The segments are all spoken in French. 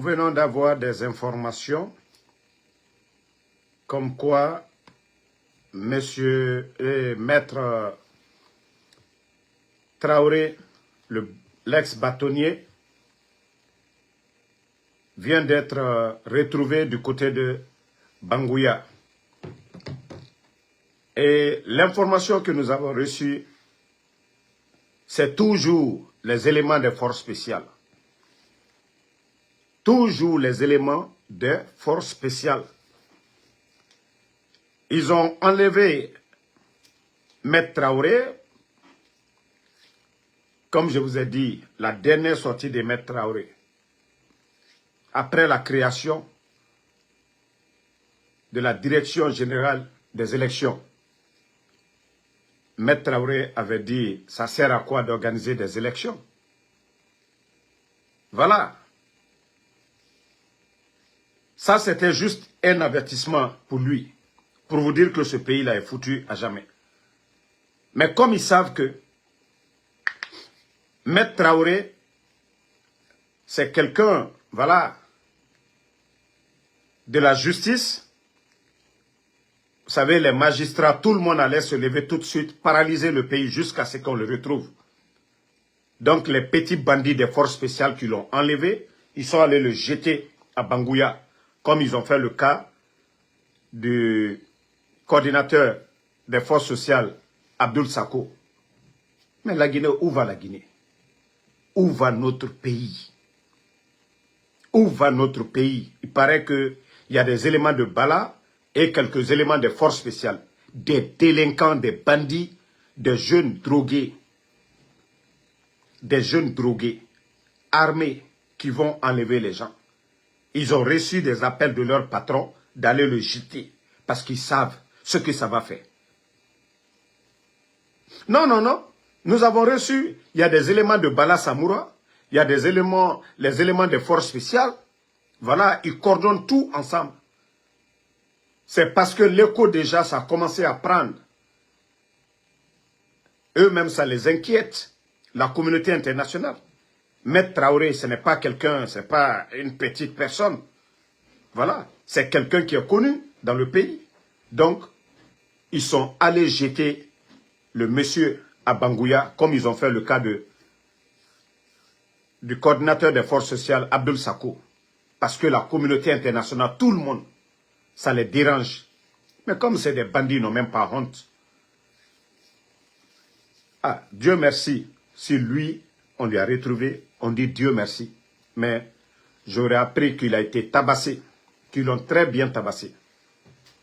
Nous venons d'avoir des comme quoi Monsieur et Maître Traoré, l'ex-bâtonnier, vient d'être retrouvé du côté de Bangouya. Et l'information que nous avons reçue, c'est toujours les éléments des forces spéciales. Toujours les éléments des forces spéciales. Ils ont enlevé Maître Traoré. Comme je vous ai dit, la dernière sortie de Maître Traoré, après la création de la Direction générale des élections, Maître Traoré avait dit, ça sert à quoi d'organiser des élections? Voilà. Ça, c'était juste un avertissement pour lui, pour vous dire que ce pays-là est foutu à jamais. Mais comme ils savent que Maître Traoré, c'est quelqu'un, voilà, de la justice. Vous savez, les magistrats, tout le monde allait se lever tout de suite, paralyser le pays jusqu'à ce qu'on le retrouve. Donc les petits bandits des forces spéciales qui l'ont enlevé, ils sont allés le jeter à Bangouya, comme ils ont fait le cas du coordinateur des forces sociales, Abdoul Sako. Mais la Guinée, où va la Guinée? Où va notre pays? Où va notre pays? Il paraît qu'il y a des éléments de Bala et quelques éléments de forces spéciales. Des délinquants, des bandits, des jeunes drogués. Des jeunes drogués, armés, qui vont enlever les gens. Ils ont reçu des appels de leur patron d'aller le jeter. Parce qu'ils savent ce que ça va faire. Non, non, non. Nous avons reçu, il y a des éléments de Bala Samoura, il y a des éléments, les éléments des forces spéciales. Voilà, ils coordonnent tout ensemble. C'est parce que l'écho déjà, ça a commencé à prendre. Eux-mêmes, ça les inquiète. La communauté internationale. Maître Traoré, ce n'est pas quelqu'un, ce n'est pas une petite personne. Voilà, c'est quelqu'un qui est connu dans le pays. Donc, ils sont allés jeter le monsieur à Bangouya, comme ils ont fait le cas du coordinateur des forces sociales, Abdoul Sako. Parce que la communauté internationale, tout le monde, ça les dérange. Mais comme c'est des bandits, ils n'ont même pas honte. Ah, Dieu merci. Si lui, on lui a retrouvé, on dit Dieu merci. Mais j'aurais appris qu'il a été tabassé, qu'ils l'ont très bien tabassé.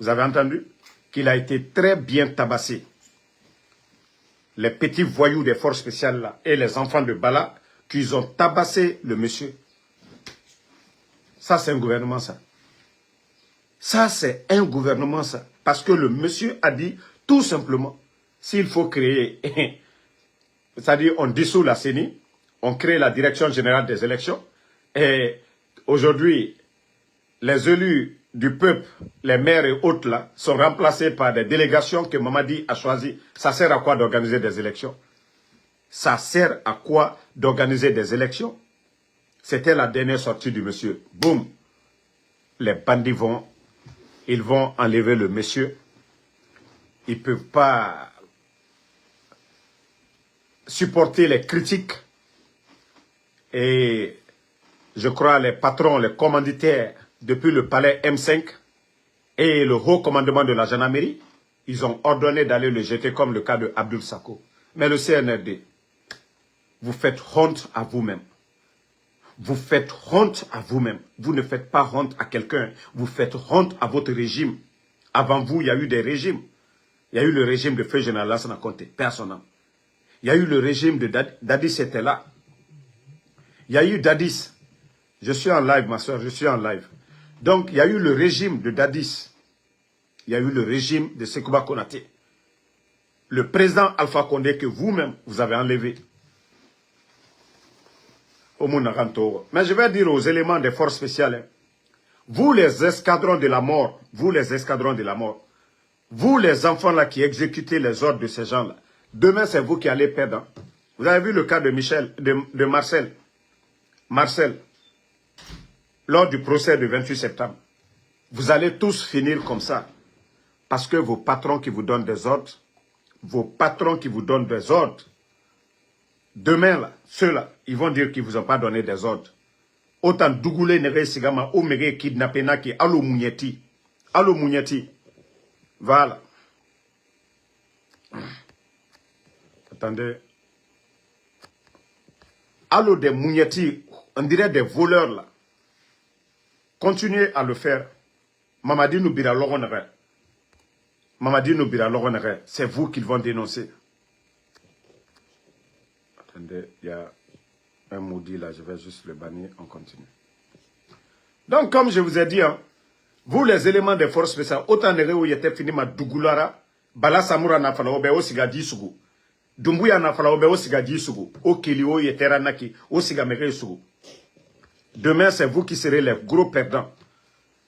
Vous avez entendu? Qu'il a été très bien tabassé. Les petits voyous des forces spéciales là, et les enfants de Bala, qu'ils ont tabassé le monsieur. Ça, c'est un gouvernement, ça. Ça, c'est un gouvernement, ça. Parce que le monsieur a dit, tout simplement, s'il faut créer... C'est-à-dire, on dissout la CENI, on crée la Direction générale des élections, et aujourd'hui, les élus du peuple, les maires et autres là, sont remplacés par des délégations que Mamadi a choisies. Ça sert à quoi d'organiser des élections? Ça sert à quoi d'organiser des élections? C'était la dernière sortie du monsieur. Boum! Les bandits ils vont enlever le monsieur. Ils ne peuvent pas supporter les critiques et je crois les patrons, les commanditaires depuis le palais M5 et le haut commandement de la gendarmerie, ils ont ordonné d'aller le jeter comme le cas de Abdoul Sako. Mais le CNRD, vous faites honte à vous-même. Vous faites honte à vous-même. Vous ne faites pas honte à quelqu'un. Vous faites honte à votre régime. Avant vous, il y a eu des régimes. Il y a eu le régime de Feu Général Lassana Conté, personnellement. Il y a eu le régime de Dadis était là. Il y a eu Dadis. Je suis en live, ma soeur, je suis en live. Donc, il y a eu le régime de Dadis. Il y a eu le régime de Sekouba Konaté. Le président Alpha Condé que vous-même, vous avez enlevé. Au Mounagantoro. Mais je vais dire aux éléments des forces spéciales. Vous, les escadrons de la mort, vous, les escadrons de la mort, vous, les enfants là qui exécutez les ordres de ces gens-là, demain, c'est vous qui allez perdre. Vous avez vu le cas de Marcel. Marcel. lors du procès du 28 septembre. Vous allez tous finir comme ça. Parce que vos patrons qui vous donnent des ordres, demain, là, ceux-là, ils vont dire qu'ils ne vous ont pas donné des ordres. Autant dougoulé nere sigama, omege kidnappé naki, allo mougneti. Allo mougneti. Voilà. Attendez. Allo des mougneti, on dirait des voleurs là. Continuez à le faire. Mamadi nous bira l'oronere. Mamadi nous bira l'oronere. C'est vous qu'ils vont dénoncer. Attendez, il y a un maudit là, je vais juste le bannir, on continue. Donc, comme je vous ai dit, hein, vous les éléments des forces spéciales, autant de où il était fini ma dougulara, Bala Samura na fala obe osiga disugu. Dumbuya na fala obe osiga disugu. Okili o yetera naki, osiga mere sugu. Demain, c'est vous qui serez les gros perdants.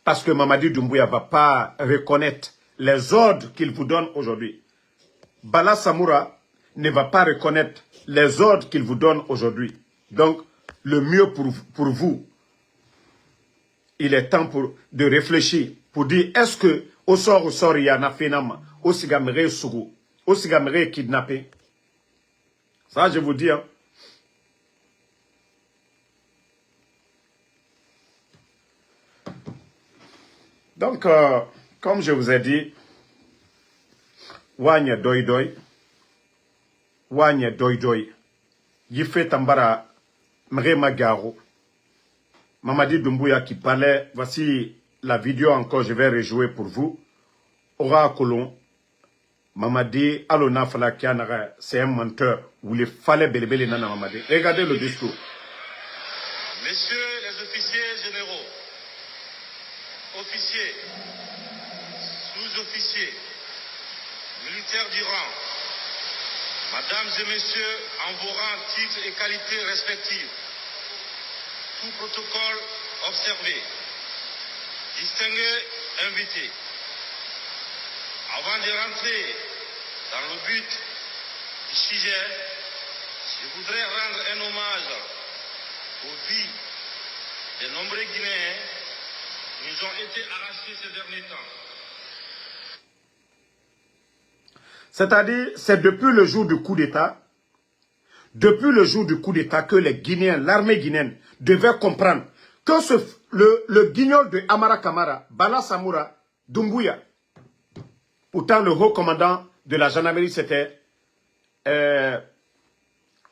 Parce que Mamadi Doumbouya ne va pas reconnaître les ordres qu'il vous donne aujourd'hui. Bala Samura ne va pas reconnaître les ordres qu'il vous donne aujourd'hui. Donc, le mieux pour vous, il est temps de réfléchir, pour dire, est-ce que, au sort, il y a un phénomène, au sigamere sougou, au sigamere kidnappé. Ça, je vous dis, hein. Donc, comme je vous ai dit, Wanya doi doi, Wanya doi doi, Yifé Tambara, Mrema Garo, Mamadi Doumbouya qui parlait, voici la vidéo encore, je vais rejouer pour vous. Aura Colon, Mamadi Alona Falakianara, c'est un menteur, où il fallait belébélé nana Mamadi. Regardez le discours. Messieurs les officiers généraux, officiers, sous-officiers, militaires du rang, mesdames et messieurs, en vos rangs, titres et qualités respectives, tout protocole observé, distingués invités. Avant de rentrer dans le but du sujet, je voudrais rendre un hommage aux vies des nombreux Guinéens qui nous ont été arrachés ces derniers temps. C'est-à-dire, c'est depuis le jour du coup d'État, que les Guinéens, l'armée guinéenne, devaient comprendre que le guignol de Amara Kamara, Bala Samura, Doumbouya, pourtant le haut commandant de la gendarmerie, c'était,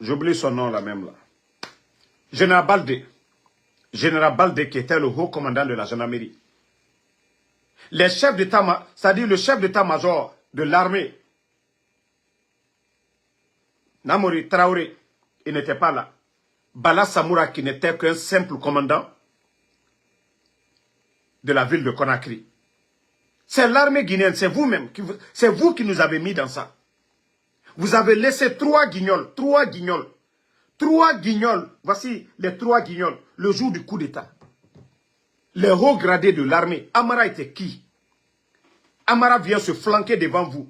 j'oublie son nom là même là, Général Baldé, qui était le haut commandant de la gendarmerie. Les chefs d'État, c'est-à-dire le chef d'État-major de l'armée, Namori Traoré, il n'était pas là. Bala Samura, qui n'était qu'un simple commandant de la ville de Conakry. C'est l'armée guinéenne, c'est vous-même, c'est vous qui nous avez mis dans ça. Vous avez laissé trois guignols, voici les trois guignols, le jour du coup d'État. Les hauts gradés de l'armée, Amara était qui? Amara vient se flanquer devant vous.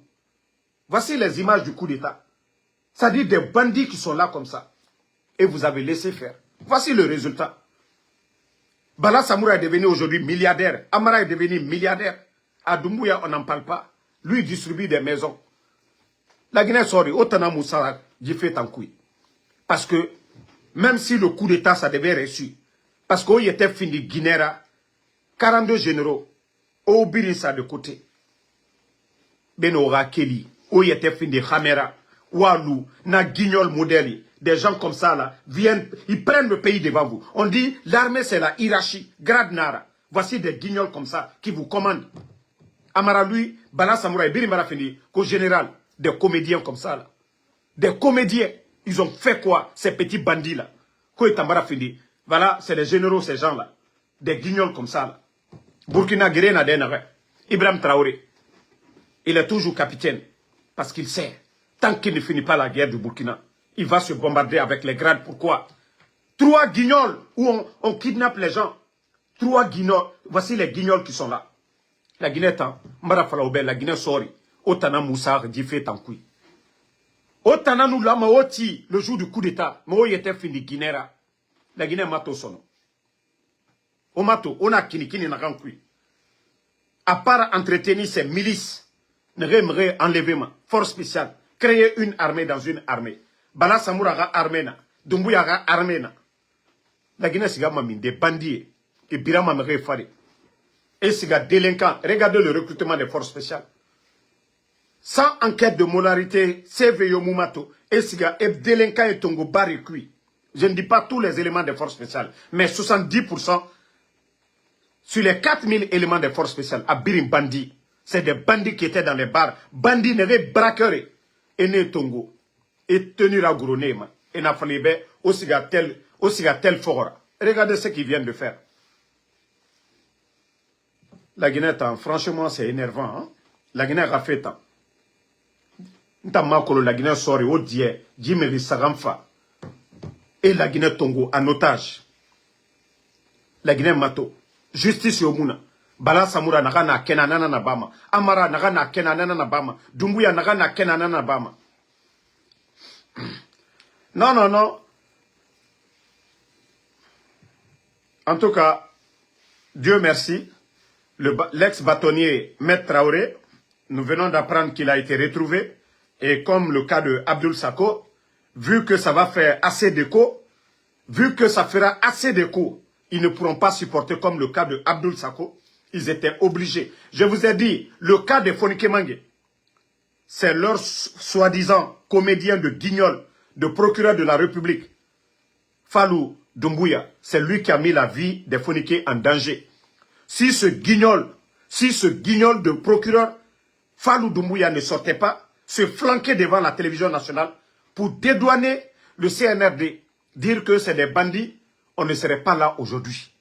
Voici les images du coup d'État. C'est-à-dire des bandits qui sont là comme ça. Et vous avez laissé faire. Voici le résultat. Bala Samura est devenu aujourd'hui milliardaire. Amara est devenu milliardaire. À Doumbouya, on n'en parle pas. Lui, il distribue des maisons. La Guinée sort, Otana Moussa, j'ai fait tankoui. Parce que, même si le coup d'État, ça devait réussir. Parce qu'il était fini Guinéra, 42 généraux, au Birissa de côté. Benora Kelly, où il était fini Khamera, Walou, na Guignol Modèle. Des gens comme ça, là, viennent, ils prennent le pays devant vous. On dit, l'armée, c'est la hiérarchie, grade Nara. Voici des guignols comme ça, qui vous commandent. Amara, lui, Bala Samouraï, Birimara Fini, qu'au général, des comédiens comme ça, là. Des comédiens. Ils ont fait quoi, ces petits bandits-là? Quoi Tambara Fini. Voilà, c'est les généraux, ces gens-là. Des guignols comme ça, là. Burkina Guéré n'a Ibrahim Traoré. Il est toujours capitaine. Parce qu'il sait, tant qu'il ne finit pas la guerre du Burkina, il va se bombarder avec les grades. Pourquoi? Trois guignols où on kidnappe les gens. Trois guignols. Voici les guignols qui sont là. La Guinée est en Marafalaoube, la Guinée sori. Otana Moussa, Djifé Tankoui. Otana nous l'a maoti le jour du coup d'État. Moi, il était fini Guinéra. La Guinée mato sono. Omato, on a kinikini na kankui. À part entretenir ces milices, n'aimerait enlever ma force spéciale, créer une armée dans une armée. Bala Samouraga arména, Dumbuyaga arména. La Guinée siga mamine des bandits et Birama me fari. Et siga délinquant, regardez le recrutement des forces spéciales. Sans enquête de moralité, CV Yomumato, et siga et délinquant et tongo bari kui. Je ne dis pas tous les éléments des forces spéciales, mais 70% sur les 4000 éléments des forces spéciales, à Birim Bandi, c'est des bandits qui étaient dans les bars. Bandits n'avaient braqueur et ne tongo. Et tenu la grenouille, et n'a fallu aussi tel fort. Regardez ce qu'ils viennent de faire. La Guinée, franchement, c'est énervant. Hein? La Guinée a fait tant. La Guinée sort au dieu, Jimmy Sagamfa. Et la Guinée Tongo en otage. La Guinée Mato. Justice Yomuna. Bala Samoura Nagana Kenanana Nabama. Amara Nagana Kenanana Nabama. Dumbuya Nagana Kenanana Nabama. Non, non, non. En tout cas, Dieu merci. L'ex-bâtonnier Maître Traoré, nous venons d'apprendre qu'il a été retrouvé. Et comme le cas de Abdoul Sako, vu que ça va faire assez d'écho, vu que ça fera assez d'écho, ils ne pourront pas supporter comme le cas de Abdoul Sako. Ils étaient obligés. Je vous ai dit, le cas de Fonike Mange, c'est leur soi-disant comédien de guignol, de procureur de la République, Fallou Doumbouya. C'est lui qui a mis la vie des Fonike en danger. Si ce guignol de procureur, Fallou Doumbouya ne sortait pas, se flanquait devant la télévision nationale pour dédouaner le CNRD, dire que c'est des bandits, on ne serait pas là aujourd'hui.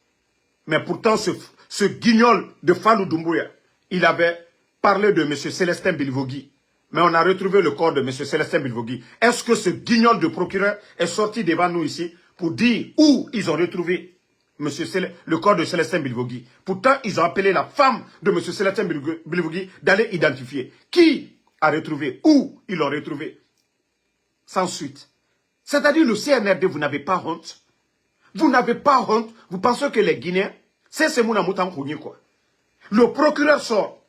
Mais pourtant, ce guignol de Fallou Doumbouya, il avait parlé de M. Célestin Bilvogui. Mais on a retrouvé le corps de M. Célestin Bilvogui. Est-ce que ce guignol de procureur est sorti devant nous ici pour dire où ils ont retrouvé le corps de Célestin Bilvogui? Pourtant, ils ont appelé la femme de M. Célestin Bilvogui d'aller identifier. Qui a retrouvé? Où ils l'ont retrouvé? Sans suite. C'est-à-dire le CNRD, vous n'avez pas honte? Vous n'avez pas honte? Vous pensez que les Guinéens, c'est Mouna quoi. Le procureur sort.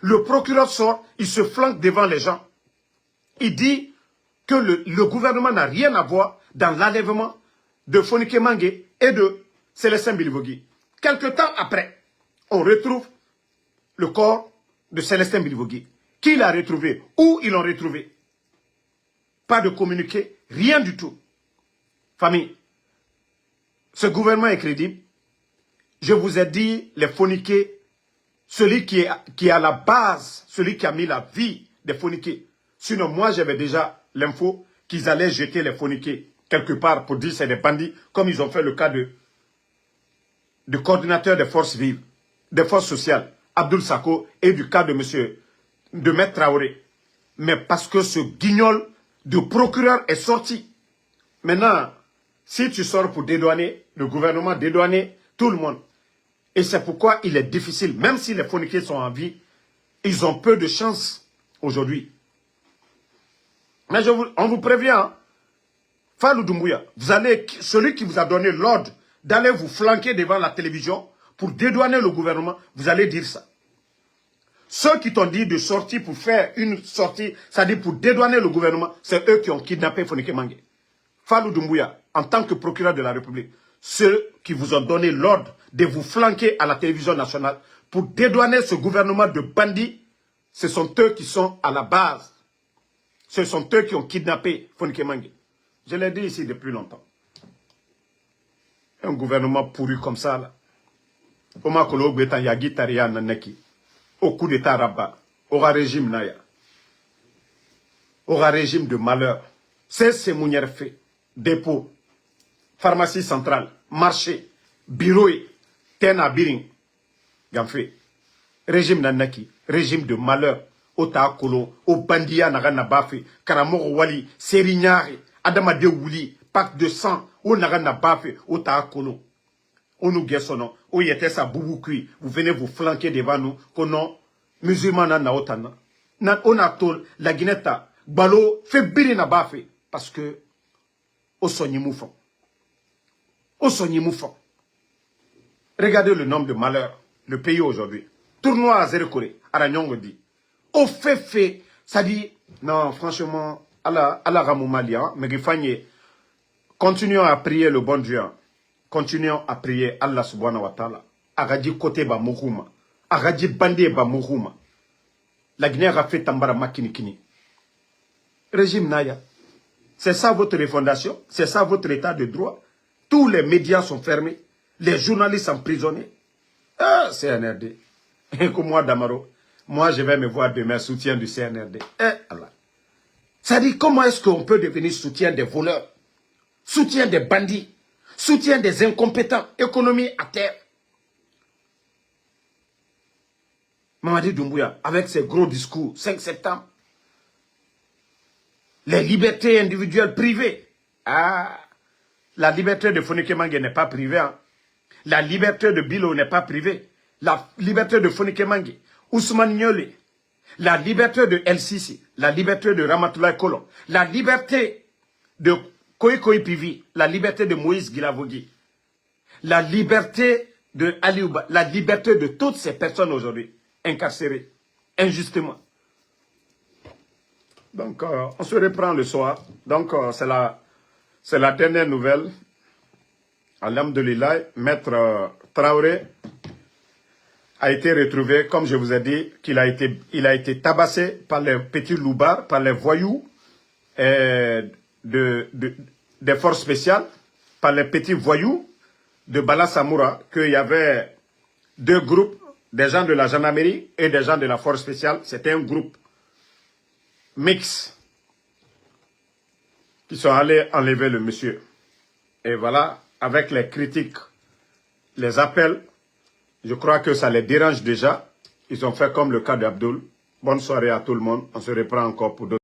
Le procureur sort, il se flanque devant les gens. Il dit que le gouvernement n'a rien à voir dans l'enlèvement de Fonike Mange et de Célestin Bilvogui. Quelque temps après, on retrouve le corps de Célestin Bilvogui. Qui l'a retrouvé? Où ils l'ont retrouvé? Pas de communiqué, rien du tout. Famille, ce gouvernement est crédible. Je vous ai dit, les Foniqués, celui qui est à la base, celui qui a mis la vie des Foniqués. Sinon, moi, j'avais déjà l'info qu'ils allaient jeter les Foniqués quelque part pour dire que c'est des bandits, comme ils ont fait le cas de coordinateur des forces vives, des forces sociales, Abdoul Sako, et du cas de Maître Traoré. Mais parce que ce guignol de procureur est sorti. Maintenant, si tu sors pour dédouaner, le gouvernement dédouaner tout le monde. Et c'est pourquoi il est difficile, même si les Foniqués sont en vie, ils ont peu de chance aujourd'hui. Mais on vous prévient, hein, Fallou Doumbouya, celui qui vous a donné l'ordre d'aller vous flanquer devant la télévision pour dédouaner le gouvernement, vous allez dire ça. Ceux qui t'ont dit de sortir pour faire une sortie, c'est-à-dire pour dédouaner le gouvernement, c'est eux qui ont kidnappé Fonike Mange. Fallou Doumbouya, en tant que procureur de la République, ceux qui vous ont donné l'ordre de vous flanquer à la télévision nationale pour dédouaner ce gouvernement de bandits, ce sont eux qui sont à la base. Ce sont eux qui ont kidnappé Fonike Mange. Je l'ai dit ici depuis longtemps. Un gouvernement pourri comme ça, là. Au coup d'état Rabat, aura régime Naya. Aura régime de malheur. C'est Mounier fait. Dépôt, pharmacie centrale, marché, bureau, Tena Biring, Gamfe. Régime Nanaki, régime de malheur. Ota Kolo, au Bandia Nagana Bafe, Karamoro Wali, Serignari, Adamade Wouli, pacte de sang, au Nagana Bafe, Ota Kolo. On nous guessono, au Yetesa Bouboukoui, vous venez vous flanquer devant nous, qu'on musulman na otana. On a tol, la Guinetta, Balo, fait birina Bafe, parce que, au Sonny Moufon. Au Sonny Moufon. Regardez le nombre de malheurs, le pays aujourd'hui. Tournoi à Zérekore, à Ranyongo dit. Au fait, ça dit, non, franchement, Allah Ramoumalia, mais continuons à prier le bon Dieu. Continuons à prier Allah subhanahu wa ta'ala. Agadi côté ba mourouma. Agadi bandé ba mourouma. La Guinée a fait tambara makinikini. Régime Naya. C'est ça votre refondation? C'est ça votre état de droit? Tous les médias sont fermés. Les journalistes emprisonnés. Ah, CNRD. Et comme moi, Damaro, moi, je vais me voir demain soutien du CNRD. Allah. Ça dit, comment est-ce qu'on peut devenir soutien des voleurs, soutien des bandits, soutien des incompétents, économie à terre? Mamadi Doumbouya, avec ses gros discours, 5 septembre, les libertés individuelles privées. Ah, la liberté de Fonike Mange n'est pas privée. Hein. La liberté de Bilo n'est pas privée. La liberté de Fonike Mange, Ousmane Niole, la liberté de El Sisi, la liberté de Ramatoulaye Kolon, la liberté de Koï Pivi, la liberté de Moïse Guilavogui, la liberté de Aliouba, la liberté de toutes ces personnes aujourd'hui incarcérées injustement. Donc, on se reprend le soir. Donc, c'est la dernière nouvelle. Alhamdulillah, Maître Traoré a été retrouvé, comme je vous ai dit, il a été tabassé par les petits loupards, par les voyous des forces spéciales, par les petits voyous de Bala Samoura, qu'il y avait 2 groupes, des gens de la gendarmerie et des gens de la force spéciale. C'était un groupe mix qui sont allés enlever le monsieur. Et voilà, avec les critiques, les appels, je crois que ça les dérange déjà. Ils ont fait comme le cas d'Abdoul. Bonne soirée à tout le monde. On se reprend encore pour d'autres.